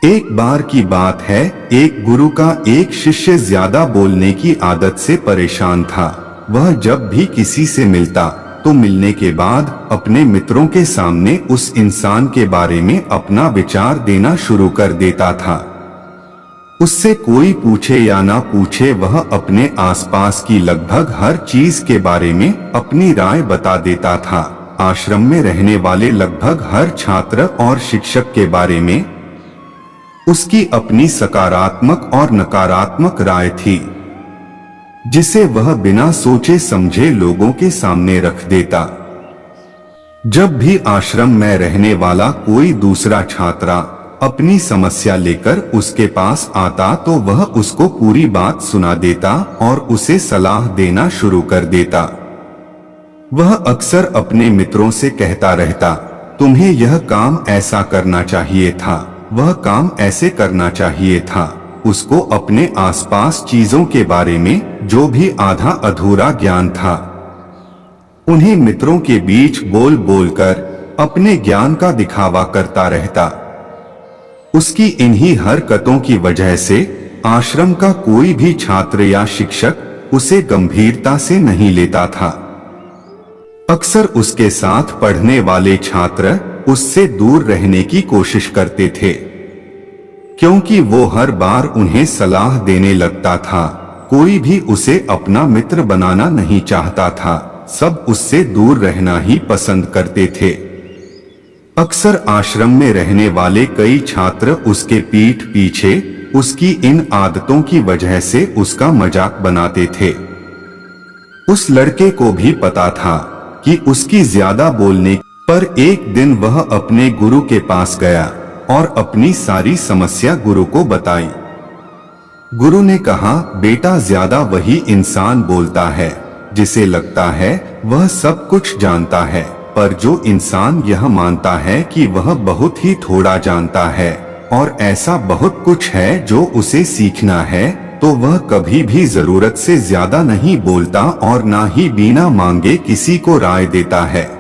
एक बार की बात है, एक गुरु का एक शिष्य ज्यादा बोलने की आदत से परेशान था। वह जब भी किसी से मिलता तो मिलने के बाद अपने मित्रों के सामने उस इंसान के बारे में अपना विचार देना शुरू कर देता था। उससे कोई पूछे या ना पूछे, वह अपने आसपास की लगभग हर चीज के बारे में अपनी राय बता देता था। आश्रम में रहने वाले लगभग हर छात्र और शिक्षक के बारे में उसकी अपनी सकारात्मक और नकारात्मक राय थी, जिसे वह बिना सोचे समझे लोगों के सामने रख देता। जब भी आश्रम में रहने वाला कोई दूसरा छात्र अपनी समस्या लेकर उसके पास आता तो वह उसको पूरी बात सुना देता और उसे सलाह देना शुरू कर देता। वह अक्सर अपने मित्रों से कहता रहता, तुम्हें यह काम ऐसा करना चाहिए था, वह काम ऐसे करना चाहिए था। उसको अपने आसपास चीजों के बारे में जो भी आधा अधूरा ज्ञान था, उन्हें मित्रों के बीच बोल बोलकर अपने ज्ञान का दिखावा करता रहता। उसकी इन्हीं हरकतों की वजह से आश्रम का कोई भी छात्र या शिक्षक उसे गंभीरता से नहीं लेता था। अक्सर उसके साथ पढ़ने वाले छात्र उससे दूर रहने की कोशिश करते थे, क्योंकि वो हर बार उन्हें सलाह देने लगता था। कोई भी उसे अपना मित्र बनाना नहीं चाहता था, सब उससे दूर रहना ही पसंद करते थे। अक्सर आश्रम में रहने वाले कई छात्र उसके पीठ पीछे उसकी इन आदतों की वजह से उसका मजाक बनाते थे। उस लड़के को भी पता था कि उसकी ज्यादा बोलने पर एक दिन वह अपने गुरु के पास गया और अपनी सारी समस्या गुरु को बताई। गुरु ने कहा, बेटा, ज्यादा वही इंसान बोलता है जिसे लगता है वह सब कुछ जानता है, पर जो इंसान यह मानता है कि वह बहुत ही थोड़ा जानता है और ऐसा बहुत कुछ है जो उसे सीखना है, तो वह कभी भी जरूरत से ज्यादा नहीं बोलता और ना ही बिना मांगे किसी को राय देता है।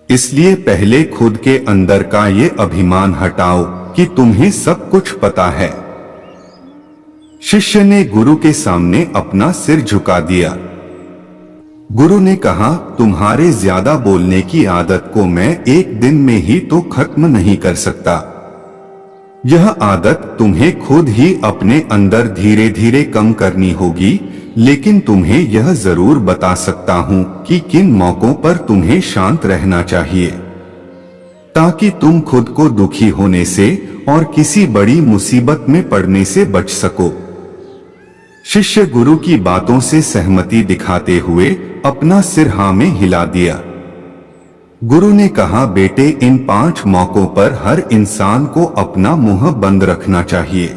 इसलिए पहले खुद के अंदर का ये अभिमान हटाओ कि तुम्हें सब कुछ पता है। शिष्य ने गुरु के सामने अपना सिर झुका दिया। गुरु ने कहा, तुम्हारे ज्यादा बोलने की आदत को मैं एक दिन में ही तो खत्म नहीं कर सकता। यह आदत तुम्हें खुद ही अपने अंदर धीरे धीरे कम करनी होगी, लेकिन तुम्हें यह जरूर बता सकता हूं कि किन मौकों पर तुम्हें शांत रहना चाहिए, ताकि तुम खुद को दुखी होने से और किसी बड़ी मुसीबत में पड़ने से बच सको। शिष्य गुरु की बातों से सहमति दिखाते हुए अपना सिर हाँ में हिला दिया। गुरु ने कहा, बेटे, इन 5 मौकों पर हर इंसान को अपना मुंह बंद रखना चाहिए।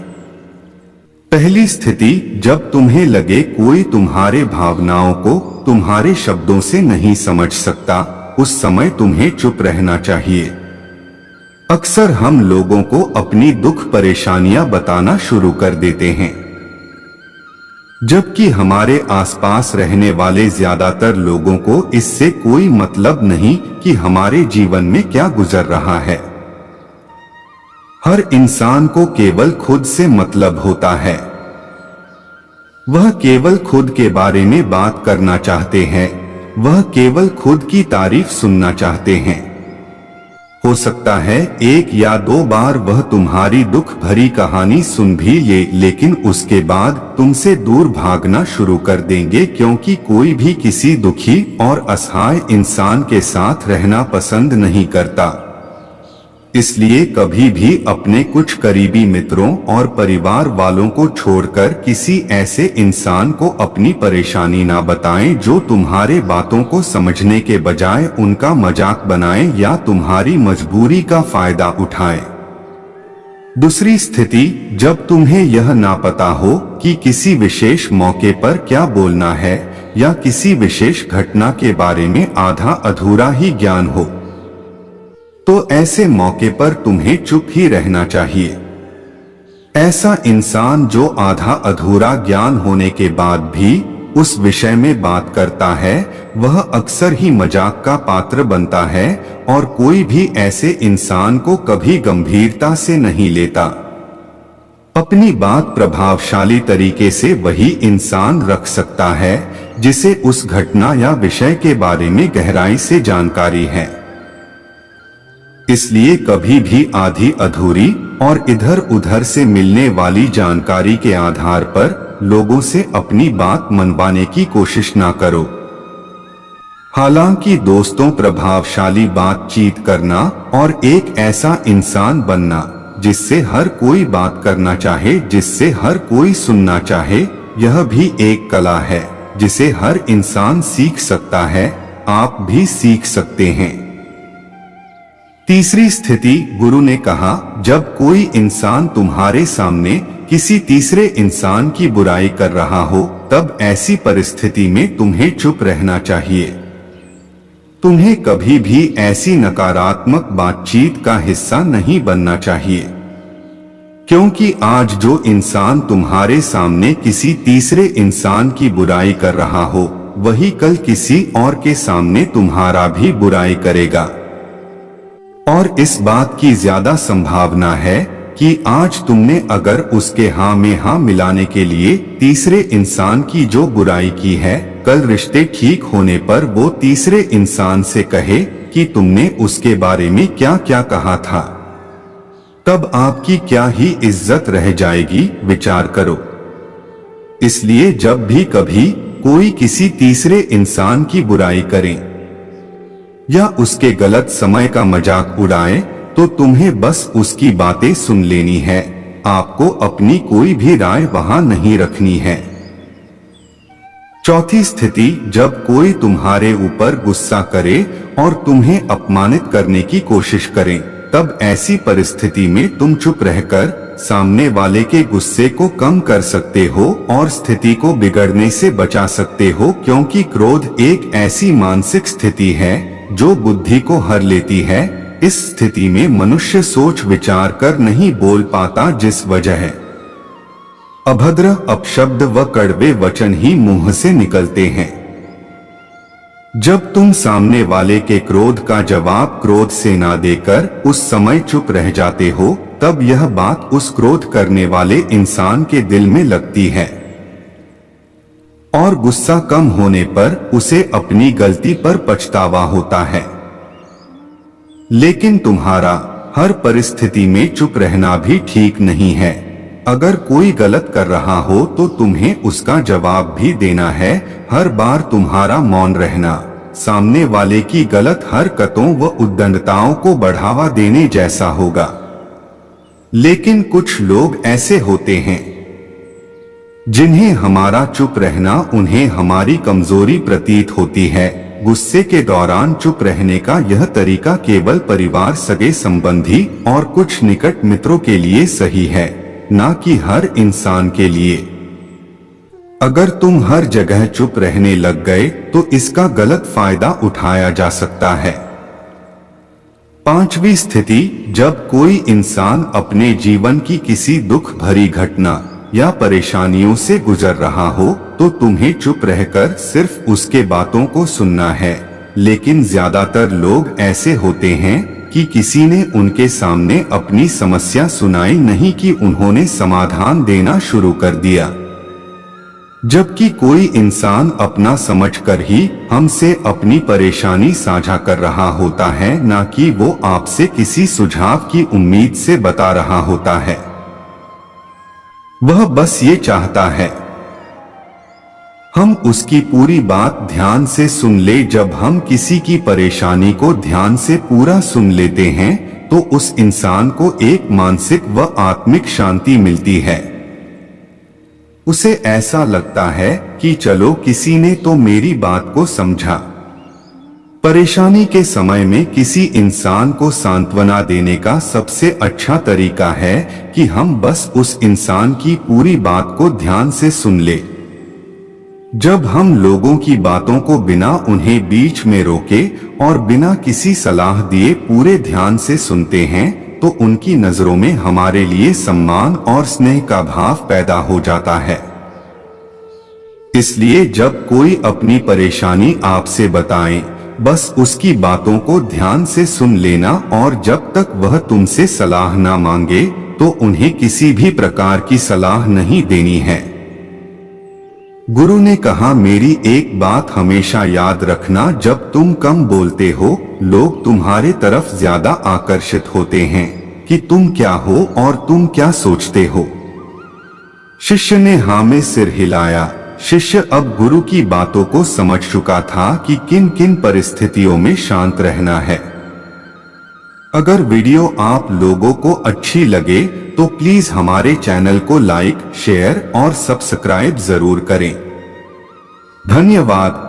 पहली स्थिति, जब तुम्हें लगे कोई तुम्हारे भावनाओं को तुम्हारे शब्दों से नहीं समझ सकता, उस समय तुम्हें चुप रहना चाहिए। अक्सर हम लोगों को अपनी दुख परेशानियां बताना शुरू कर देते हैं, जबकि हमारे आसपास रहने वाले ज्यादातर लोगों को इससे कोई मतलब नहीं कि हमारे जीवन में क्या गुजर रहा है। हर इंसान को केवल खुद से मतलब होता है। वह केवल खुद के बारे में बात करना चाहते हैं, वह केवल खुद की तारीफ सुनना चाहते हैं। हो सकता है 1 या 2 बार वह तुम्हारी दुख भरी कहानी सुन भी ले, लेकिन उसके बाद तुमसे दूर भागना शुरू कर देंगे, क्योंकि कोई भी किसी दुखी और असहाय इंसान के साथ रहना पसंद नहीं करता। इसलिए कभी भी अपने कुछ करीबी मित्रों और परिवार वालों को छोड़कर किसी ऐसे इंसान को अपनी परेशानी ना बताएं जो तुम्हारे बातों को समझने के बजाय उनका मजाक बनाए या तुम्हारी मजबूरी का फायदा उठाए। दूसरी स्थिति, जब तुम्हें यह ना पता हो कि किसी विशेष मौके पर क्या बोलना है या किसी विशेष घटना के बारे में आधा अधूरा ही ज्ञान हो, तो ऐसे मौके पर तुम्हें चुप ही रहना चाहिए। ऐसा इंसान जो आधा अधूरा ज्ञान होने के बाद भी उस विषय में बात करता है वह अक्सर ही मजाक का पात्र बनता है और कोई भी ऐसे इंसान को कभी गंभीरता से नहीं लेता। अपनी बात प्रभावशाली तरीके से वही इंसान रख सकता है जिसे उस घटना या विषय के बारे में गहराई से जानकारी है। इसलिए कभी भी आधी अधूरी और इधर उधर से मिलने वाली जानकारी के आधार पर लोगों से अपनी बात मनवाने की कोशिश ना करो। हालांकि दोस्तों, प्रभावशाली बातचीत करना और एक ऐसा इंसान बनना जिससे हर कोई बात करना चाहे, जिससे हर कोई सुनना चाहे, यह भी एक कला है जिसे हर इंसान सीख सकता है। आप भी सीख सकते हैं। तीसरी स्थिति, गुरु ने कहा, जब कोई इंसान तुम्हारे सामने किसी तीसरे इंसान की बुराई कर रहा हो तब ऐसी परिस्थिति में तुम्हें चुप रहना चाहिए। तुम्हें कभी भी ऐसी नकारात्मक बातचीत का हिस्सा नहीं बनना चाहिए, क्योंकि आज जो इंसान तुम्हारे सामने किसी तीसरे इंसान की बुराई कर रहा हो वही कल किसी और के सामने तुम्हारा भी बुराई करेगा। और इस बात की ज्यादा संभावना है कि आज तुमने अगर उसके हाँ में हाँ मिलाने के लिए तीसरे इंसान की जो बुराई की है, कल रिश्ते ठीक होने पर वो तीसरे इंसान से कहे कि तुमने उसके बारे में क्या क्या कहा था, तब आपकी क्या ही इज्जत रह जाएगी। विचार करो। इसलिए जब भी कभी कोई किसी तीसरे इंसान की बुराई करे या उसके गलत समय का मजाक उड़ाए तो तुम्हें बस उसकी बातें सुन लेनी है। आपको अपनी कोई भी राय वहां नहीं रखनी है। चौथी स्थिति, जब कोई तुम्हारे ऊपर गुस्सा करे और तुम्हें अपमानित करने की कोशिश करे तब ऐसी परिस्थिति में तुम चुप रहकर सामने वाले के गुस्से को कम कर सकते हो और स्थिति को बिगड़ने से बचा सकते हो, क्योंकि क्रोध एक ऐसी मानसिक स्थिति है जो बुद्धि को हर लेती है। इस स्थिति में मनुष्य सोच विचार कर नहीं बोल पाता, जिस वजह अभद्र अपशब्द व कड़वे वचन ही मुंह से निकलते हैं। जब तुम सामने वाले के क्रोध का जवाब क्रोध से ना देकर उस समय चुप रह जाते हो तब यह बात उस क्रोध करने वाले इंसान के दिल में लगती है और गुस्सा कम होने पर उसे अपनी गलती पर पछतावा होता है। लेकिन तुम्हारा हर परिस्थिति में चुप रहना भी ठीक नहीं है। अगर कोई गलत कर रहा हो तो तुम्हें उसका जवाब भी देना है। हर बार तुम्हारा मौन रहना सामने वाले की गलत हरकतों व उद्दंडताओं को बढ़ावा देने जैसा होगा। लेकिन कुछ लोग ऐसे होते हैं जिन्हें हमारा चुप रहना उन्हें हमारी कमजोरी प्रतीत होती है। गुस्से के दौरान चुप रहने का यह तरीका केवल परिवार, सगे संबंधी और कुछ निकट मित्रों के लिए सही है, ना कि हर इंसान के लिए। अगर तुम हर जगह चुप रहने लग गए तो इसका गलत फायदा उठाया जा सकता है। पांचवी स्थिति, जब कोई इंसान अपने जीवन की किसी दुख भरी घटना या परेशानियों से गुजर रहा हो तो तुम्हें चुप रहकर सिर्फ उसके बातों को सुनना है। लेकिन ज्यादातर लोग ऐसे होते हैं कि किसी ने उनके सामने अपनी समस्या सुनाई नहीं कि उन्होंने समाधान देना शुरू कर दिया, जबकि कोई इंसान अपना समझकर ही हमसे अपनी परेशानी साझा कर रहा होता है, ना कि वो आपसे किसी सुझाव की उम्मीद से बता रहा होता है। वह बस ये चाहता है हम उसकी पूरी बात ध्यान से सुन ले। जब हम किसी की परेशानी को ध्यान से पूरा सुन लेते हैं तो उस इंसान को एक मानसिक व आत्मिक शांति मिलती है। उसे ऐसा लगता है कि चलो किसी ने तो मेरी बात को समझा। परेशानी के समय में किसी इंसान को सांत्वना देने का सबसे अच्छा तरीका है कि हम बस उस इंसान की पूरी बात को ध्यान से सुन ले। जब हम लोगों की बातों को बिना उन्हें बीच में रोके और बिना किसी सलाह दिए पूरे ध्यान से सुनते हैं तो उनकी नजरों में हमारे लिए सम्मान और स्नेह का भाव पैदा हो जाता है। इसलिए जब कोई अपनी परेशानी आपसे बताए, बस उसकी बातों को ध्यान से सुन लेना और जब तक वह तुमसे सलाह ना मांगे तो उन्हें किसी भी प्रकार की सलाह नहीं देनी है। गुरु ने कहा, मेरी एक बात हमेशा याद रखना, जब तुम कम बोलते हो लोग तुम्हारे तरफ ज्यादा आकर्षित होते हैं कि तुम क्या हो और तुम क्या सोचते हो। शिष्य ने हाँ में सिर हिलाया। शिष्य अब गुरु की बातों को समझ चुका था कि किन किन परिस्थितियों में शांत रहना है। अगर वीडियो आप लोगों को अच्छी लगे तो प्लीज हमारे चैनल को लाइक, शेयर और सब्सक्राइब जरूर करें। धन्यवाद।